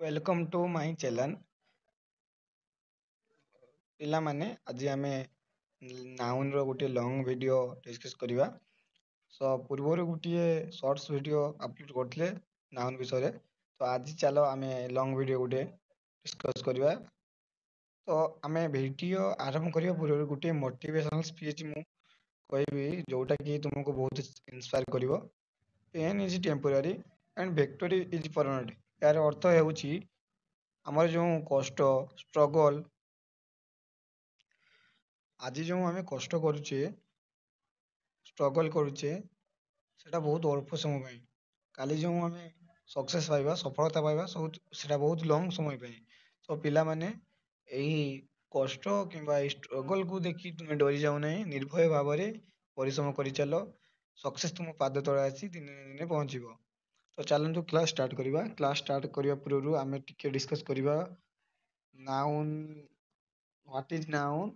Welcome to my channel पिलामाने आज आम noun रो गोटे लॉन्ग वीडियो डिस्कस करवा। सो पूर्वर गोटे शॉर्ट्स वीडियो अपलोड करते नाउन विषय तो आज चलो आम लॉन्ग वीडियो गोटे डिस्कस करवा। तो आम वीडियो आरंभ करने पूर्व गोटे मोटिवेशनल स्पीच मु कहबी जोटा कि तुमको बहुत इंस्पायर करिवो। Pain is temporary and victory is permanent. यार अर्थ है आमर जो कष्ट स्ट्रगल आज जो आम कष्ट करुचे स्ट्रगल करुचे सेटा बहुत अल्प समय पाई। काली जो आम सक्सेस पाइबा सफलता पाइबा सब सेटा बहुत लॉन्ग समय पाई। तो पिला माने यही कष्ट किंबा स्ट्रगल को देखि तुम डरी जाऊ नहीं, निर्भय भाव में परिश्रम कर चलो। सक्सेस तुम पाद तले आसी दिने दिने पहुंचब। तो चलतु क्लास स्टार्ट करवा। क्लास स्टार्ट करने पूर्व आम टिके डिस्कस करवा noun, what is noun,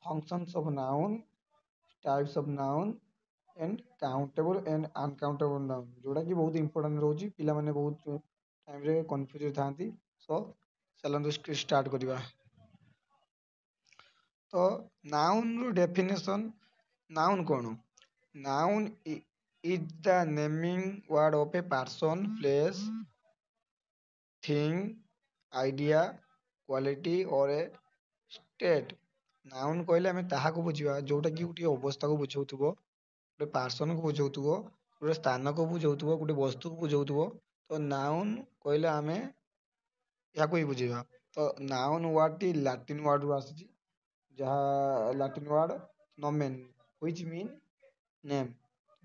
functions of noun, types of noun and countable and uncountable noun जोड़ा कि बहुत इंपोर्टेंट रोची पिला माने बहुत टाइम रे कंफ्यूज थांती। सो चलंतु स्टार्ट करवा। तो नाउन रो डेफिनेशन नाउन कोन? Noun is the naming word of a person, place, thing, idea, quality और ए स्टेट। नाउन कहले आम ताहाको बुझिबा जोटा कि गोटे अवस्था को बुझाउथबो, गोटे पर्सन को बुझाउथबो, गोटे स्थान को बुझाउथबो, गोटे वस्तु को बुझाउथबो। तो नाउन कहले आमे याको ही बुझिबा। तो noun word T Latin word रु आसी, जहा Latin word नोमेन which mean name.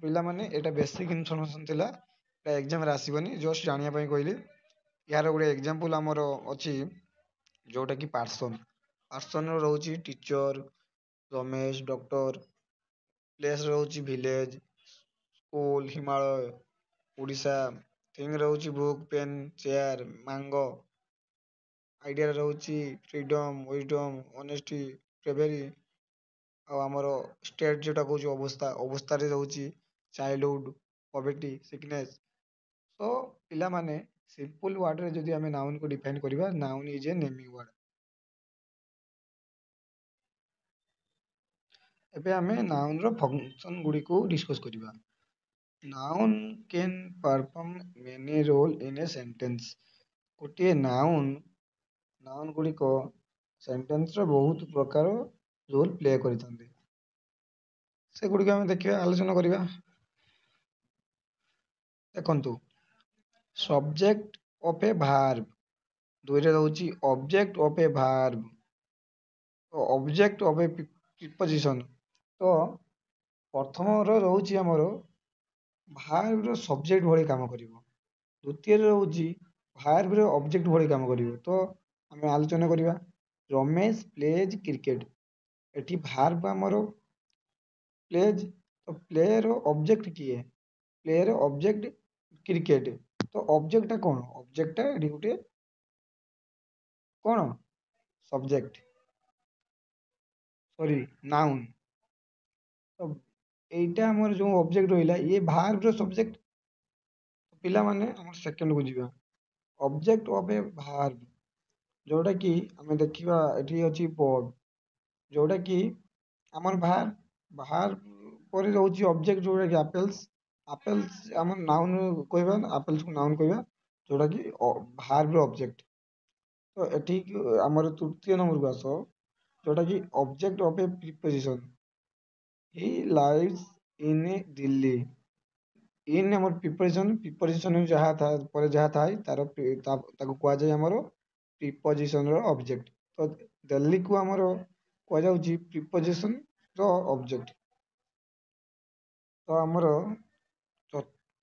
पिला माने एटा बेसिक इन्फॉर्मेशन थिला, एटा एग्जाम रे आसीबनी, जस्ट जानिया पई कहली। यार गोटे एग्जांपल हमर अछि जोटा कि पर्सन पर्सन रोची टीचर, रमेश डॉक्टर, प्लेस रोची village, school Himalaya Orissa, thing रोची book pen chair mango, idea रोची फ्रीडम विजडम ऑनेस्टी ब्रेवरी। आ हमर स्टेट जोटा कहूँ अवस्था अवस्था रे रोची चाइल्डहुड पॉवर्टी सिकनेस। सो पिला माने सिंपल वर्ड रे जदि आमे नाउन को डिफाइन करबा, noun is a naming word. एबे आमे नाउन रो फंक्शन गुडी को डिस्कस करबा। Noun can perform many role in a sentence. गोटे नाउन नाउन गुडी को सेंटेंस रो बहुत प्रकार रोल प्ले करितंदी। से गुडी को आमे देखिबा, आलोचना करबा। देखंतु सब्जेक्ट ऑफ ए वर्ब, दुइरे रहउची object of a verb, object of a preposition. तो प्रथम रो रहउची हमरो भार्ब रो सब्जेक्ट भଳି काम करिवो। द्वितीय रहउची भार्ब रो ऑब्जेक्ट भଳି काम करिवो। तो आमे आलोचना करबा। रमेश प्लेज क्रिकेट, एठी भार्ब हमरो प्लेज। तो प्ले रो ऑब्जेक्ट किए? प्ले रो ऑब्जेक्ट क्रिकेट। तो ऑब्जेक्ट टा कोन? ऑब्जेक्ट टा एठी गुटे कोन सब्जेक्ट, सॉरी नाउन। तो एइटा हमर जो ऑब्जेक्ट रहिला ये भार्ब रो सब्जेक्ट। पिला माने हमर सेकंड को जिबा। ऑब्जेक्ट ऑफ ए भार्ब जोटा कि आमे देखिबा एठी अछि बॉर्ड, जोटा कि हमर भार्ब पर रहउची ऑब्जेक्ट जोटा कि एप्पल्स। एप्पल्स हमर नाउन कहबा, एप्पल्स को नाउन कहबा जोटा कि भार्ब रो ऑब्जेक्ट। तो एठी हमर तृतीय नंबर को आसो जोटा कि object of a preposition. He lives in Delhi. In हमर प्रीपोजिशन जहाँ था पर जहाँ थाई तारो ताको कुआ जाय हमरो प्रीपोजिशन रो ऑब्जेक्ट। तो दिल्ली को हमरो कुआ जाउची प्रीपोजिशन रो ऑब्जेक्ट। तो हमरो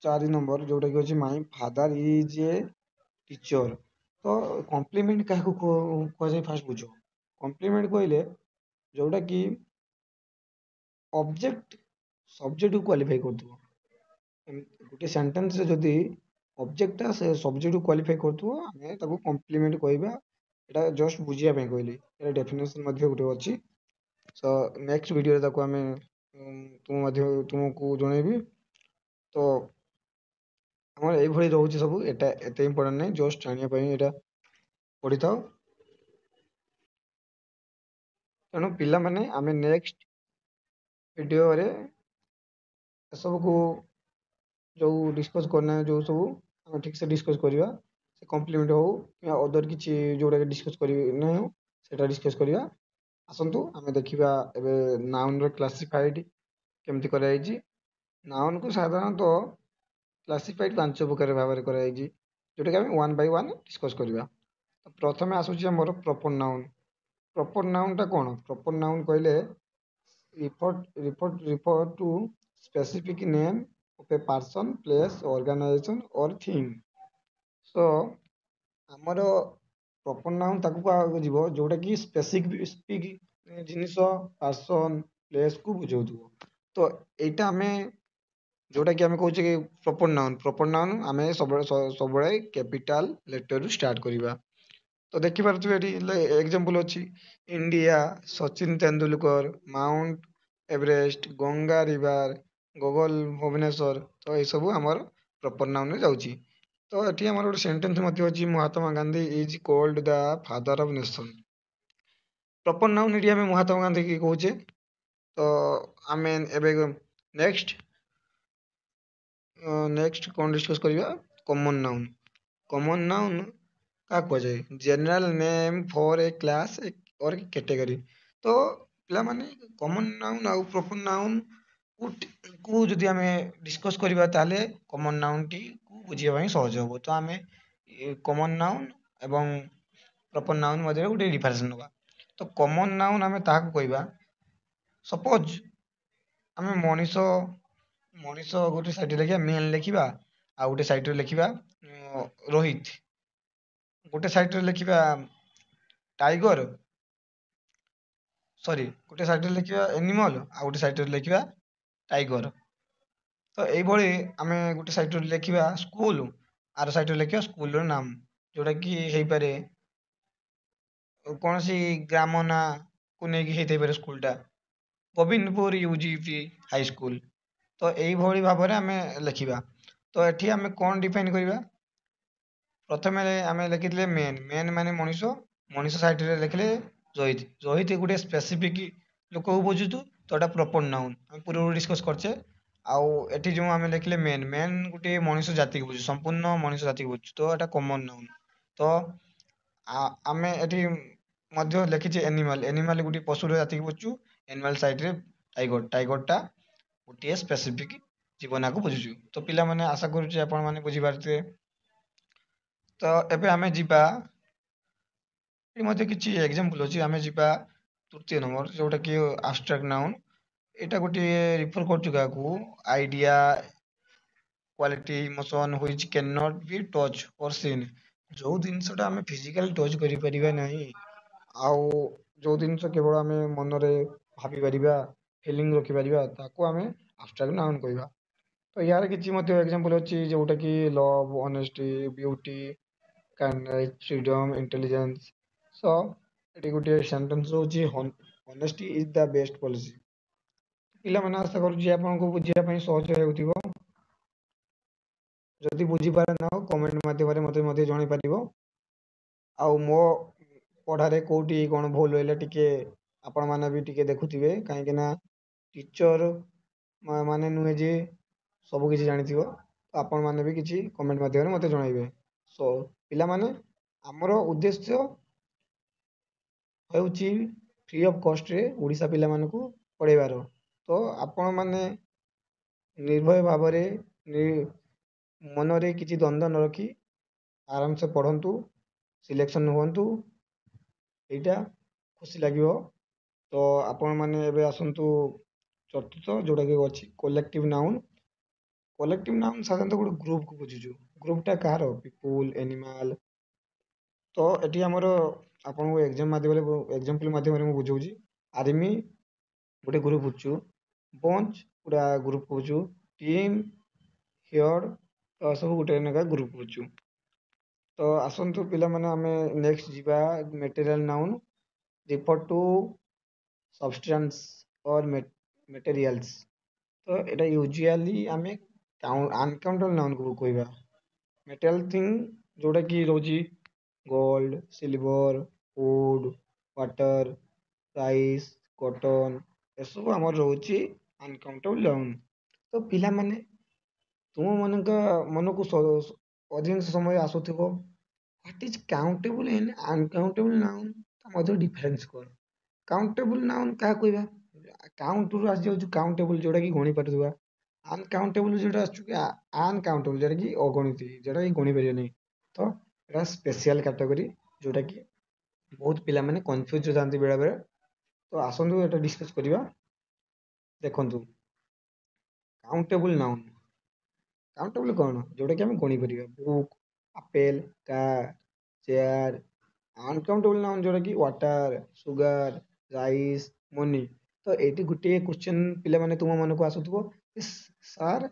4 नंबर जोटा कि अछि my father is a teacher. तो कॉम्प्लीमेंट काहे को कुआ जाय फास्ट बुझो। कॉम्प्लीमेंट कहले जोटा कि ऑब्जेक्ट सब्जेक्ट को क्वालिफाई करदो। गोटे सेंटेंस रे जदि ऑब्जेक्ट टा से सब्जेक्ट को क्वालिफाई करदो आमे ताको कॉम्प्लीमेंट कहबा। एटा जस्ट बुझिया पे कहली, एटा डेफिनेशन मध्ये गुटे अछि। सो नेक्स्ट वीडियो रे ताको आमे तुम मध्ये तुमको जणेबी। तो ଆମର ଏଇଭଳି ରହୁଛି ସବୁ। ଏଟା ଏତେ ଇମ୍ପୋର୍ଟାଣ୍ଟ ନାହିଁ, ଜଷ୍ଟ ଜାଣିବା ପାଇଁ ଏଇଟା ପଢିଥାଉ। ତେଣୁ ପିଲାମାନେ ଆମେ ନେକ୍ସଟ ଭିଡ଼ିଓରେ ଏସବୁକୁ ଯୋଉ ଡିସ୍କସ୍ କରିନା ଯୋଉ ସବୁ ଆମେ ଠିକ୍ ସେ ଡିସ୍କସ୍ କରିବା, ସେ କମ୍ପ୍ଲିମେଣ୍ଟ ହଉ କିମ୍ବା ଅଦର କିଛି ଯୋଉଟାକି ଡିସ୍କସ୍ କରିବେ ନାହିଁ ହଉ ସେଇଟା ଡିସ୍କସ୍ କରିବା। ଆସନ୍ତୁ ଆମେ ଦେଖିବା ଏବେ ନାଉନର କ୍ଲାସିଫାଇଡ କେମିତି କରାଯାଇଛି। ନାଉନକୁ ସାଧାରଣତଃ କ୍ଲାସିଫାଇଡ 5 ପ୍ରକାର ଭାବରେ କରାଯାଇଛି, ଯୋଉଟାକି ଆମେ ୱାନ୍ ବାଇ ୱାନ୍ ଡିସ୍କସ୍ କରିବା। ତ ପ୍ରଥମେ ଆସୁଛି ଆମର ପ୍ରପର ନାଉନ। ପ୍ରପର ନାଉନଟା କ'ଣ? ପ୍ରପର ନାଉନ କହିଲେ refer to specific name of a person, place, organization or thing. So ଆମର ପ୍ରପର ନାଉନ ତାକୁ କୁହାଯିବ ଯୋଉଟା କି ସ୍ପେସିଫିକ ଜିନିଷ, ପାର୍ସନ, ପ୍ଲେସକୁ ବୁଝାଉଥିବ। ତ ଏଇଟା ଆମେ ଯୋଉଟା କି ଆମେ କହୁଛେ କି ପ୍ରପର ନାଉନ ଆମେ ସବୁବେଳେ କ୍ୟାପିଟାଲ ଲେଟରରୁ ଷ୍ଟାର୍ଟ କରିବା। ତ ଦେଖିପାରୁଥିବେ ଏଠି ଏକ୍ସାମ୍ପଲ ଅଛି India, Sachin Tendulkar, mount Everest, Ganga river, Google Bhubaneswar. ତ ଏସବୁ ଆମର ପ୍ରପର ନାଉନରେ ଯାଉଛି। ତ ଏଠି ଆମର ଗୋଟେ ସେଣ୍ଟେନ୍ସ ମଧ୍ୟ ଅଛି, Mahatma Gandhi is called the father of nation. Proper noun ଏଠି ଆମେ ମହାତ୍ମା ଗାନ୍ଧୀ କି କହୁଛେ। ତ ଆମେ ଏବେ ନେକ୍ସଟ କ'ଣ ଡିସ୍କସ୍ କରିବା? କମନ ନାଉନ। କମନ ନାଉନ କାହା କୁହାଯାଏ? ଜେନେରାଲ ନେମ୍ ଫର ଏ କ୍ଲାସ୍ ଅର୍ କ୍ୟାଟେଗୋରୀ। ତ ପିଲାମାନେ କମନ ନାଉନ ଆଉ ପ୍ରପର ନାଉନ କୁ ଯଦି ଆମେ ଡିସ୍କସ୍ କରିବା ତାହେଲେ କମନ ନାଉନଟିକୁ ବୁଝିବା ପାଇଁ ସହଜ ହେବ। ତ ଆମେ କମନ ନାଉନ ଏବଂ ପ୍ରପର ନାଉନ ମଧ୍ୟରେ ଗୋଟେ ଡିଫରେନ୍ସ ନେବା। ତ କମନ ନାଉନ ଆମେ ତାହାକୁ କହିବା, ସପୋଜ ଆମେ ମଣିଷ ଗୋଟେ ସାଇଡ଼ରେ ଲେଖିବା ମେନ୍ ଲେଖିବା, ଆଉ ଗୋଟେ ସାଇଡ଼ରେ ଲେଖିବା ରୋହିତ, ଗୋଟେ ସାଇଡ଼ରେ ଲେଖିବା ଟାଇଗର, ଗୋଟେ ସାଇଡ଼ରେ ଲେଖିବା ଏନିମଲ, ଆଉ ଗୋଟେ ସାଇଡ଼ରେ ଲେଖିବା ଟାଇଗର। ତ ଏଇଭଳି ଆମେ ଗୋଟେ ସାଇଡ଼ରେ ଲେଖିବା ସ୍କୁଲ, ଆର ସାଇଡ଼ରେ ଲେଖିବା ସ୍କୁଲର ନାମ, ଯୋଉଟା କି ହେଇପାରେ କୌଣସି ଗ୍ରାମ ନାଁକୁ ନେଇକି ହେଇଥାଇପାରେ ସ୍କୁଲଟା, ଗୋବିନ୍ଦପୁର ୟୁଜିପି ହାଇସ୍କୁଲ। ତ ଏଇଭଳି ଭାବରେ ଆମେ ଲେଖିବା। ତ ଏଠି ଆମେ କ'ଣ ଡିଫାଇନ୍ କରିବା? ପ୍ରଥମେ ଆମେ ଲେଖିଥିଲେ ମେନ୍ ମାନେ ମଣିଷ, ମଣିଷ ସାଇଡ଼ରେ ଲେଖିଲେ ରୋହିତ ଗୋଟେ ସ୍ପେସିଫିକ ଲୋକକୁ ବୁଝୁଛୁ, ତ ଏଟା ପ୍ରପର ନାଉନ ଆମେ ପୂର୍ବରୁ ଡିସ୍କସ୍ କରିଛେ। ଆଉ ଏଠି ଯେଉଁ ଆମେ ଲେଖିଲେ ମେନ୍ ଗୋଟେ ମଣିଷ ଜାତିକୁ ବୁଝୁଛୁ, ସମ୍ପୂର୍ଣ୍ଣ ମଣିଷ ଜାତିକୁ ବୁଝୁଛୁ, ତ ଏଟା କମନ ନାଉନ। ତ ଆମେ ଏଠି ମଧ୍ୟ ଲେଖିଛେ ଏନିମାଲ ଗୋଟେ ପଶୁର ଜାତିକୁ ବୁଝୁଛୁ, ଏନିମାଲ ସାଇଡ଼ରେ ଟାଇଗରଟା ଗୋଟିଏ ସ୍ପେସିଫିକ ଜୀବନକୁ ବୁଝୁଛୁ। ତ ପିଲାମାନେ ଆଶା କରୁଛି ଆପଣମାନେ ବୁଝିପାରୁଥିବେ। ତ ଏବେ ଆମେ ଯିବା, ଏଠି ମଧ୍ୟ କିଛି ଏକ୍ସାମ୍ପଲ ଅଛି, ଆମେ ଯିବା ତୃତୀୟ ନମ୍ବର, ଯୋଉଟା କି ଆବଷ୍ଟ୍ରାକ୍ଟ ନାଉନ। ଏଇଟା ଗୋଟିଏ ରିଫର କରୁଛୁ କାହାକୁ? Idea, quality, emotion which can not be touch or scene. ଯୋଉ ଜିନିଷଟା ଆମେ ଫିଜିକାଲି ଟଚ୍ କରିପାରିବା ନାହିଁ, ଆଉ ଯୋଉ ଜିନିଷ କେବଳ ଆମେ ମନରେ ଭାବିପାରିବା, ଫିଲିଂ ରଖିପାରିବା, ତାକୁ ଆମେ ଆବଷ୍ଟ୍ରାକ୍ଟ ନାଉନ କହିବା। ତ ୟାର କିଛି ମଧ୍ୟ ଏକ୍ସାମ୍ପଲ ଅଛି, ଯୋଉଟା କି love, honesty, beauty, kindness, freedom, intelligence. So ଏଠି ଗୋଟିଏ ସେଣ୍ଟେନ୍ସ ରହୁଛି, honesty is the best policy. ପିଲାମାନେ ଆଶା କରୁଛି ଆପଣଙ୍କୁ ବୁଝିବା ପାଇଁ ସହଜ ହେଉଥିବ। ଯଦି ବୁଝିପାରେ ନା କମେଣ୍ଟ ମାଧ୍ୟମରେ ମୋତେ ମଧ୍ୟ ଜଣାଇପାରିବ। ଆଉ ମୋ ପଢ଼ାରେ କେଉଁଠି କ'ଣ ଭୁଲ ହେଲେ ଟିକେ ଆପଣମାନେ ବି ଟିକେ ଦେଖୁଥିବେ, କାହିଁକି ନା ଟିଚର ମାନେ ନୁହେଁ ଯେ ସବୁ କିଛି ଜାଣିଥିବ। ଆପଣମାନେ ବି କିଛି କମେଣ୍ଟ ମାଧ୍ୟମରେ ମୋତେ ଜଣାଇବେ। ସୋ ପିଲାମାନେ, ଆମର ଉଦ୍ଦେଶ୍ୟ ହେଉଛି ଫ୍ରି ଅଫ୍ କଷ୍ଟରେ ଓଡ଼ିଶା ପିଲାମାନଙ୍କୁ ପଢ଼େଇବାର। ତ ଆପଣମାନେ ନିର୍ଭୟ ଭାବରେ ମନରେ କିଛି ଦ୍ୱନ୍ଦ୍ୱ ନ ରଖି ଆରାମସେ ପଢ଼ନ୍ତୁ, ସିଲେକ୍ସନ ହୁଅନ୍ତୁ, ଏଇଟା ଖୁସି ଲାଗିବ। ତ ଆପଣମାନେ ଏବେ ଆସନ୍ତୁ ଚତୁର୍ଥ, ଯୋଉଟାକି ଅଛି କଲେକ୍ଟିଭ ନାଉନ। କଲେକ୍ଟିଭ ନାଉନ ସାଧାରଣତଃ ଗୋଟେ ଗ୍ରୁପକୁ ବୁଝୁଛୁ। ଗ୍ରୁପଟା କାହାର? People, animal. ତ ଏଠି ଆମର ଆପଣଙ୍କୁ ଏକ୍ସାମ୍ପଲ ମାଧ୍ୟମରେ ମୁଁ ବୁଝଉଛି। ଆର୍ମି ଗୋଟେ ଗ୍ରୁପ ବୁଝୁଛୁ, ବଞ୍ଚ ଗୋଟେ ଗ୍ରୁପ ବୁଝୁଛୁ, ଟିମ୍, ହିୟର୍ଡ, ତ ସବୁ ଗୋଟେ ଲେଖା ଗ୍ରୁପ ବୁଝୁଛୁ। ତ ଆସନ୍ତୁ ପିଲାମାନେ ଆମେ ନେକ୍ସଟ ଯିବା ମେଟେରିଆଲ ନାଉନ, ରିଫର ଟୁ ସବଷ୍ଟାନ୍ସ ଅର୍ ମେଟେରିଆଲ୍ସ। ତ ଏଟା ୟୁଜୁଆଲି ଆମେ ଅନକାଉଣ୍ଟେବଲ ନାଉନକୁ କହିବା। ମେଟାଲ ଥିଙ୍ଗ ଯୋଉଟା କି ରହୁଛି gold, silver, wood, water, rice, cotton, ଏସବୁ ଆମର ରହୁଛି ଅନକାଉଣ୍ଟେବଲ ନାଉନ୍। ତ ପିଲାମାନେ ତୁମମାନଙ୍କ ମନକୁ ଅଧିକାଂଶ ସମୟ ଆସୁଥିବ ହ୍ୱାଟ ଇଜ କାଉଣ୍ଟେବଲ ଏଣ୍ଡ ଅନକାଉଣ୍ଟେବଲ ନାଉନ୍, ତା ମଧ୍ୟରେ ଡିଫରେନ୍ସ କଣ? କାଉଣ୍ଟେବଲ ନାଉନ୍ କାହା କହିବା? କାଉଣ୍ଟରୁ ଆସିଯାଉଛି କାଉଣ୍ଟେବଲ ଯୋଉଟା କି ଗଣି ପାରୁଥିବା, ଅନକାଉଣ୍ଟେବଲ ଯୋଉଟା ଆସୁଛି ଅନକାଉଣ୍ଟେବଲ ଯୋଉଟା କି ଅଗଣିତ, ଯୋଉଟା କି ଗଣି ପାରିବେ ନାହିଁ। ତ ଏଟା ସ୍ପେଶିଆଲ କାଟେଗୋରୀ ଯୋଉଟା କି ବହୁତ ପିଲାମାନେ କନଫ୍ୟୁଜ ଥାନ୍ତି ବେଳେ ବେଳେ। ତ ଆସନ୍ତୁ ଏଟା ଡିସକସ କରିବା। ଦେଖନ୍ତୁ କାଉଣ୍ଟେବଲ ନାଉନ୍, କାଉଣ୍ଟେବଲ କଣ? ଯୋଉଟା କି ଆମେ ଗଣି ପାରିବା, book, apple, car, chair. Uncountable noun ଯୋଉଟା କି ୱାଟର, ସୁଗାର, ରାଇସ୍, ମନି। ତ ଏଇଠି ଗୋଟିଏ କ୍ୱେଶ୍ଚନ ପିଲାମାନେ ତୁମ ମନକୁ ଆସୁଥିବ, ସାର୍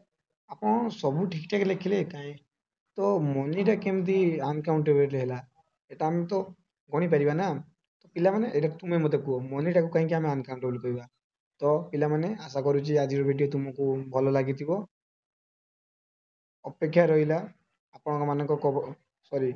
ଆପଣ ସବୁ ଠିକ ଠାକ ଲେଖିଲେ କାହିଁ ତ ମନିଟା କେମିତି ଅନକାଉଣ୍ଟେବଲ ହେଲା? ଏଟା ଆମେ ତ ଗଣି ପାରିବା ନା। ତ ପିଲାମାନେ ଏଇଟା ତୁମେ ମତେ କୁହ, ମନିଟାକୁ କାହିଁକି ଆମେ ଅନକାଉଣ୍ଟେବଲ କହିବା? ତ ପିଲାମାନେ ଆଶା କରୁଛି ଆଜିର ଭିଡ଼ିଓ ତୁମକୁ ଭଲ ଲାଗିଥିବ। ଅପେକ୍ଷା ରହିଲା ଆପଣଙ୍କ ମାନଙ୍କ ସରି